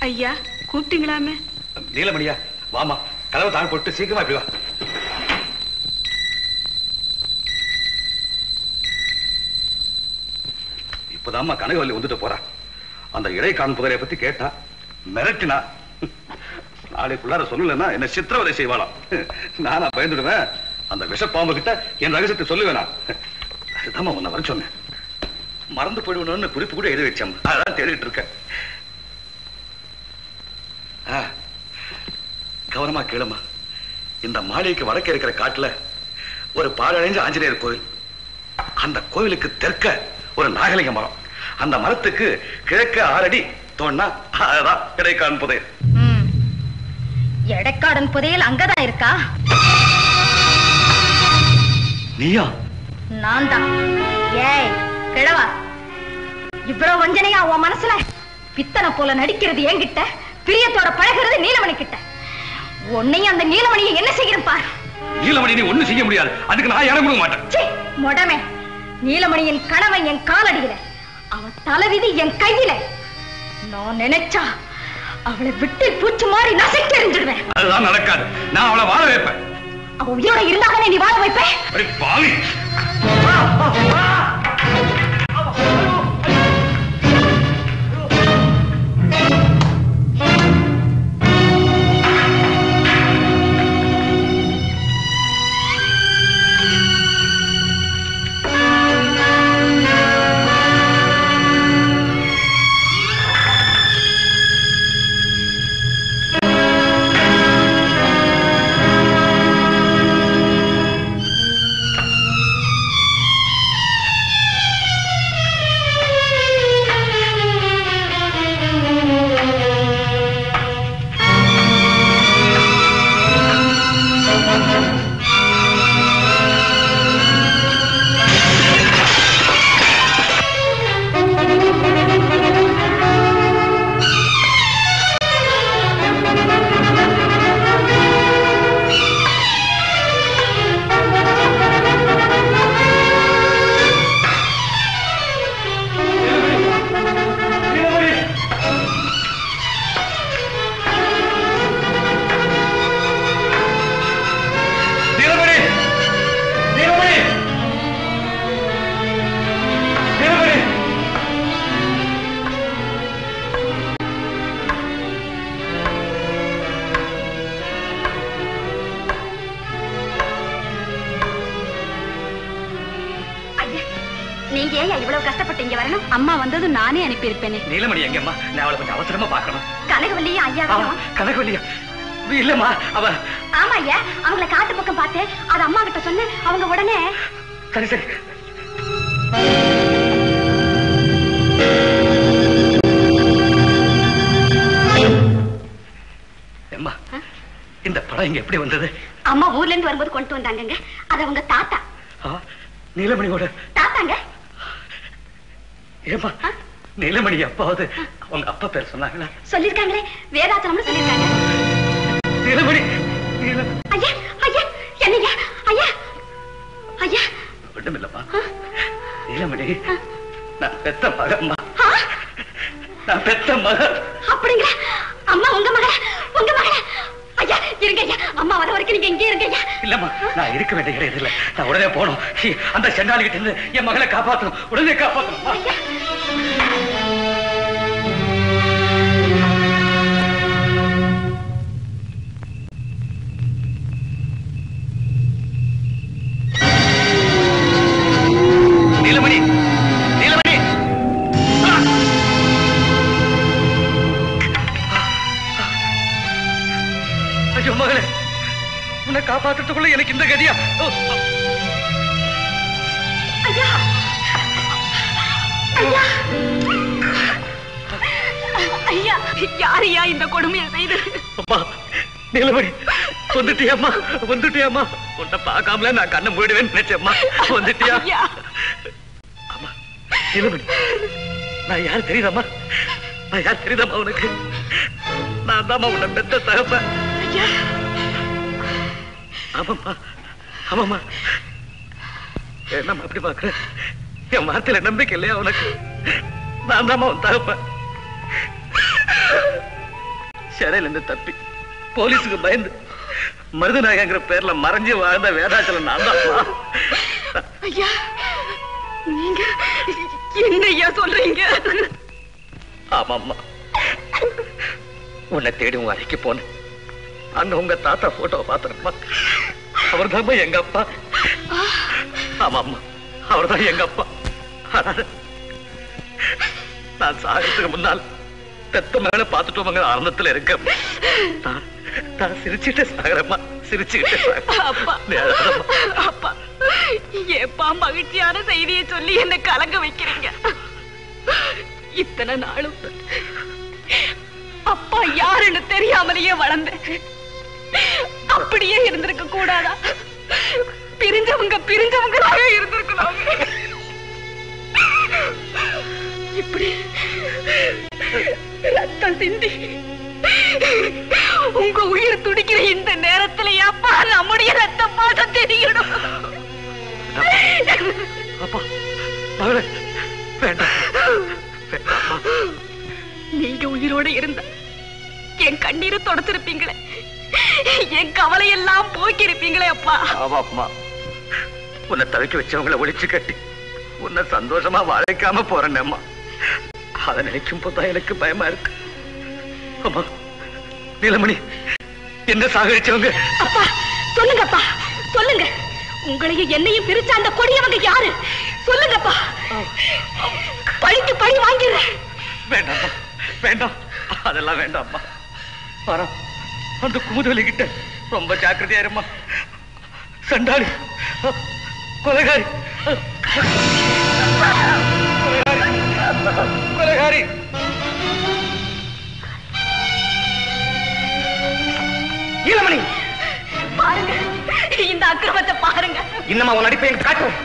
ஐயா கூப்பிட்டீங்களாமே? நீலமணியா வாமா, கதவை தாழ் போட்டு சீக்கிரமா இப்படி வா. இப்பதாம்மா கனகவல்லி வந்துட்டு போறா. அந்த இடை காண்புதலை பத்தி கேட்டா, மிரட்டினா. நாளைக்குள்ளார சொல்லலன்னா என்ன சித்திரவதை செய்வாளாம். நானா பயந்துடுவேன். அந்த விஷப்பாம்பு கிட்ட என் ரகசியத்தை சொல்லுவேனா? அதுதான் உன்னை வர சொன்னேன். மறந்து போயிடுவணும்னு குறிப்பு கூட எழுதி வச்சேன். அதான் தேடிட்டு இருக்கேன். கவனமா கேளுமா. இந்த மாளிகைக்கு வடக்க இருக்கிற காட்டுல ஒரு பாழடைஞ்ச ஆஞ்சநேயர் கோயில். அந்த கோயிலுக்கு தெற்க ஒரு நாகலிங்க மரம். அந்த மரத்துக்கு கிழக்க 6 அடி தோண்டா அதுதான் இடைக்காடன் புதையல். எடைக்காடன் புதையல் அங்கதான் இருக்கா? நீயா? நான் தான். ஏய் கிழவா, இவ்வளவு வஞ்சனையா உன் மனசுல? பித்தனை போல நடிக்கிறது என்கிட்ட, பிரியத்தோட பழகிறது நீலமணி கிட்ட. உன்னையும் அந்த நீலமணியை என்ன செய்கிறேன் பாரு. நீலமணி நீ ஒண்ணு செய்ய முடியாது. அதுக்கு நான் இடம் கொடுக்க மாட்டேன். மொடமே, நீலமணியின் கணவன் என் காலடியில, அவன் தலைவிதி என் கையில. நான் நினைச்சா அவளை விட்டு பூச்சி மாறி நசைக்கு எறிஞ்சிடுவேன். அதுதான் நடக்காது. நான் அவளை வாழ வைப்பேன். அவ உயிரோட இருந்தாதானே நீ வாழ வைப்பேன்? பாவி. நீங்க ஏன் இவ்வளவு கஷ்டப்பட்டு இங்க வரணும்? அம்மா வந்தது நானே அனுப்பி இருப்பேனே. நீலமணி எங்கம்மா? நான் அவளை கொஞ்சம் அவசரமா பார்க்கணும். கனகவல்லியா ஐயா? கனகவல்லியா? இல்லம்மா அவ. ஆமா ஐயா, அவங்கள காட்டு பக்கம் பார்த்து அது அம்மா கிட்ட சொன்ன. அவங்க உடனே சரி சரி. அம்மா இந்த படம் இங்க எப்படி வந்தது? அம்மா ஊர்ல இருந்து வரும்போது கொண்டு வந்தாங்க. அது அவங்க தாத்தா. நீலமணியோட தாத்தாங்க. ஏமா நீலமணி அப்பாவது அவங்க அப்பா பேர் சொன்னாங்களா? சொல்லிருக்காங்களே, வேதாச்சலம்னு சொல்லிருக்காங்க. நீலமணி ஐயா ஐயா என்னையா ஐயா ஐயா ஒண்ணும் இல்லம்மா. நீலமணி நான் பெத்த மகம்மா. நான் பெத்த மகன். அப்படிங்க அம்மா உங்க மகள? உங்க மகள? ஐயா இருங்க ஐயா, அம்மா வர வரைக்கும் நீங்க இங்கே இருங்க ஐயா. இல்லம்மா, நான் இருக்க வேண்டிய இடம் இல்ல. நான் உடனே போகணும். அந்த செண்டாளி கிட்ட இருந்து என் மகளை காப்பாற்றணும். உடனே காப்பாற்றணும். நீலமணி நீலமணி ஐயோ மகளே, உன்னை காப்பாத்துறதுக்குள்ள எனக்கு இந்த கதியா? ஐயா ஐயா ஐயா, யாரையா இந்த கொடுமையை செய்து? அம்மா நீலமணி வந்துட்டியாம்மா? வந்துட்டியாம்மா? உன்னை பார்க்காமல நான் கண்ணை மூடிடுவேன்னு நினைச்சேம்மா. வந்துட்டியா? அம்மா நீலமணி, நான் யார் தெரியுதாம்மா? நான் யார் தெரியுதாம்மா உனக்கு? நான் தாம்மா உன்னை பெத்த தகப்பேன். ஆமாம்மா ஆமாம்மா. என்னம்மா அப்படி பாக்குற? என் வார்த்தையில நம்பிக்கை இல்லையா உனக்கு? நான் தாம்மா உன் தகப்பேன். சிறையில இருந்து தப்பி போலீஸுக்கு பயந்து மருதநாயகங்கிற பேர்ல மறைஞ்சு வாழ்ந்த வேதாச்சலம் நான் தான். ஐயா, நீங்க என்ன ஐயா சொல்றீங்க? ஆமாம்மா, உன்னை தேடி உங்க அறைக்கு போனேன். அங்க உங்க தாத்தா போட்டோவை பாத்துறப்பா, அவர் தான் எங்க அப்பா. ஆமாம்மா, அவர் தான் எங்க அப்பா. நான் சாகிறதுக்கு முன்னால் பெத்த மேல பாத்துட்டோம் ஆனந்தத்துல இருக்க. நான் சிரிச்சுட்டு சாகிறேம்மா, சிரிச்சுக்கிட்டு. அப்பா, அப்பா, ஏப்பா மகிழ்ச்சியான செய்தியை சொல்லி என்ன கலங்க வைக்கிறீங்க? இத்தனை நாளும் அப்பா யாருன்னு தெரியாமலேயே வளர்ந்தேன். அப்படியே இருந்திருக்க கூடாதா? பிரிஞ்சவங்களாக இருந்திருக்கலாம். இப்படி ரத்தம் சிந்தி உங்க உயிர் துடிக்கிற இந்த நேரத்துல அப்பா நம்முடைய ரத்தம் பாத தெரியணும். நீங்க உயிரோட இருந்த என் கண்ணீரை தொடச்சிருப்பீங்களே, என் கவலை எல்லாம் போக்கி இருப்பீங்களே அப்பா. ஆமாம்மா, உன்னை தவிக்க வச்சவங்களை ஒழிச்சு கட்டி உன்னை சந்தோஷமா வாழைக்காம போறேன்மா. அதை நினைக்கும் போதுதான் எனக்கு பயமா இருக்கு. அம்மா, நீலமணி என்ன சாகடிச்சவங்க? அப்பா சொல்லுங்கப்பா, சொல்லுங்க. உங்களையும் என்னையும் பிரிச்ச அந்த கொடியவங்க யாரு? சொல்லுங்கப்பா. பழிக்கு பழி வாங்கிடுறேன். வேண்டாம்மா, வேண்டாம், அதெல்லாம் வேண்டாம்மா. வரோம், அந்த குமுதவலி கிட்ட ரொம்ப ஜாக்கிரதையா இருமா. சண்டாளி, கொலைகாரி, கொலைகாரி. நீலமணி, பாருங்க இந்த அக்கிரமத்தை பாருங்க. இன்னமா உன் நடிப்பை எனக்கு காட்டும்.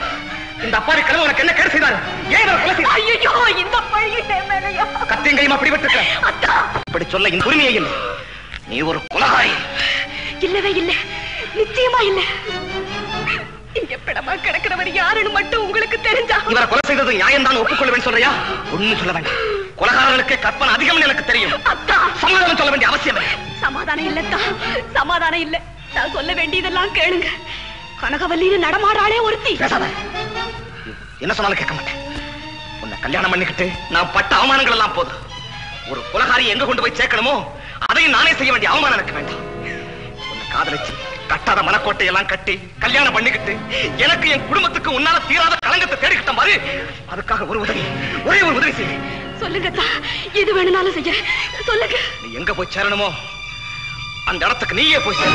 இந்த அப்பாவி கடவுள் உனக்கு என்ன கேடு செய்தாரு? ஏன் கொலை செய்தார்? ஐயோ, இந்த பழியை மேலையா? கத்தியும் கையுமா பிடிபட்டிருக்க. அத்தா, இப்படி சொல்ல இந்த உரிமையே இல்லை. நீ ஒரு கொலைகாரி. இல்லவே இல்ல, நிச்சயமா இல்ல. இங்க பிடமா கிடக்கிறவர் யாருன்னு மட்டும் உங்களுக்கு தெரிஞ்சா இவரை கொலை செய்தது நியாயம் தான் ஒப்புக்கொள்வேன் சொல்றியா? ஒண்ணு சொல்ல வேண்டாம். கொலைகாரர்களுக்கு கற்பனை அதிகம் எனக்கு தெரியும். அத்தா, சமாதானம் சொல்ல வேண்டிய அவசியம் இல்லை. சமாதானம் இல்லத்தா, சமாதானம் இல்ல. நான் சொல்ல வேண்டியதெல்லாம் கேளுங்க. கனகவல்லின்னு நடமாடாளே ஒருத்தி. என்ன சொன்னாலும் கேட்க மாட்டேன். உன்னை கல்யாணம் பண்ணிக்கிட்டு நான் பட்ட அவமானங்கள் எல்லாம் போதும். ஒரு கொலைகாரி எங்க கொண்டு போய் சேர்க்கணுமோ அதையும் நானே செய்ய வேண்டிய அவமானம் எனக்கு வேண்டாம். உன்னை காதலிச்சு கட்டாத மனக்கோட்டை எல்லாம் கட்டி கல்யாணம் பண்ணிக்கிட்டு எனக்கு என் குடும்பத்துக்கு உன்னால தீராத களங்கத்தை தேடிக்கிட்ட மாதிரி அதுக்காக ஒரு உதவி, ஒரே ஒரு உதவி செய்ய. சொல்லுங்கத்தா, எது வேணும்னாலும் செய்ய சொல்லுங்க. நீ எங்க போய் சேரணுமோ அந்த இடத்துக்கு நீயே போய் சேர.